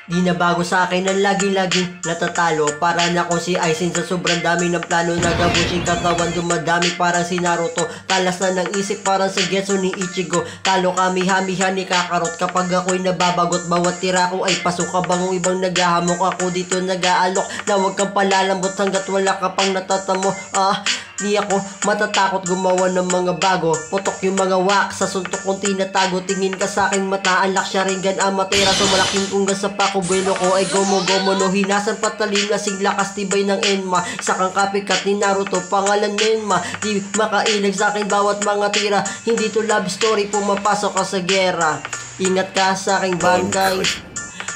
Di na bago sa akin ang lagi-laging natatalo. Para na ako si Aizen sa sobrang dami ng plano. Nagabushing katawan dumadami parang si Naruto. Talas na ng isip parang sa Getsu ni Ichigo. Talo kami hamihan ni Kakarot. Kapag ako'y nababagot bawat tira ko ay pasok. Kabangong ibang naghahamok ako dito nag-aalok. Na huwag kang palalambot hanggat wala ka pang natatamo. Di ako matatakot gumawa ng mga bago. Putok yung mga wak sa suntok kong tinatago. Tingin ka sa aking mata, ang Laksharingan amatera. So malaking unggas sa pako, buwelo ko ay gomo-gomo no. Hinasan patalim lasing lakas tibay ng Enma. Isa kang copycat ni Naruto, pangalan Nenma. Di makailag sa akin bawat mga tira. Hindi to love story, pumapasok ka sa gera. Ingat ka sa aking bangkay.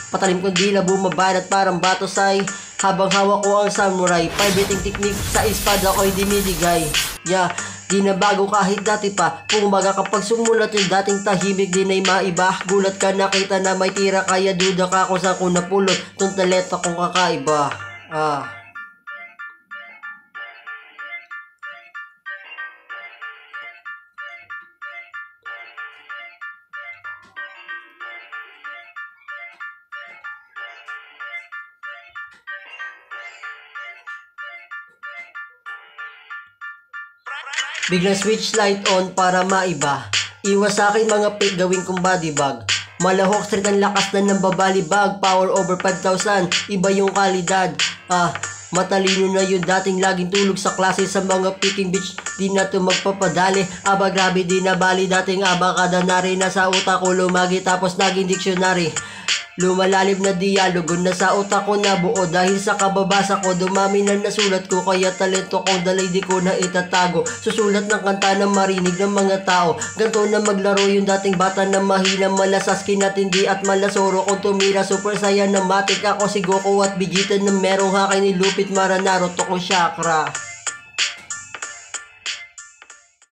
Patalim kong dila bumabanat parang batosay. Habang hawak ko ang samurai, fighting technique sa espada ko'y dinidigay. Di na bago kahit dati pa. Pumaga kapag sumulat yung dating tahimik, di na'y maiba. Gulat ka nakita na may tira, kaya duda ka kung saan ko napulot tong talenta kong kakaiba. Biglang switch light on para maiba. Iwas sa akin mga pick, gawin kong body bag. Malahok street ang lakas na ng babalibag. Power over 5,000, iba yung kalidad. Matalino na yung dating laging tulog sa klase. Sa mga picking bitch, di na to magpapadali. Grabe di na bali dating abakada na rin. Nasa utak ko lumagi tapos naging dictionary. Lumalalim na dialogo na sa utak ko nabuo. Dahil sa kababasa ko, dumami na nasulat ko. Kaya talento kong dalay di ko na itatago. Susulat ng kanta na marinig ng mga tao. Ganto na maglaro yung dating bata na mahina. Malasas kinatindi at malasoro. Kung tumira super saya na matik ako si Goku at Vegeta na merong haki ni Lupit Mara Naruto kong chakra.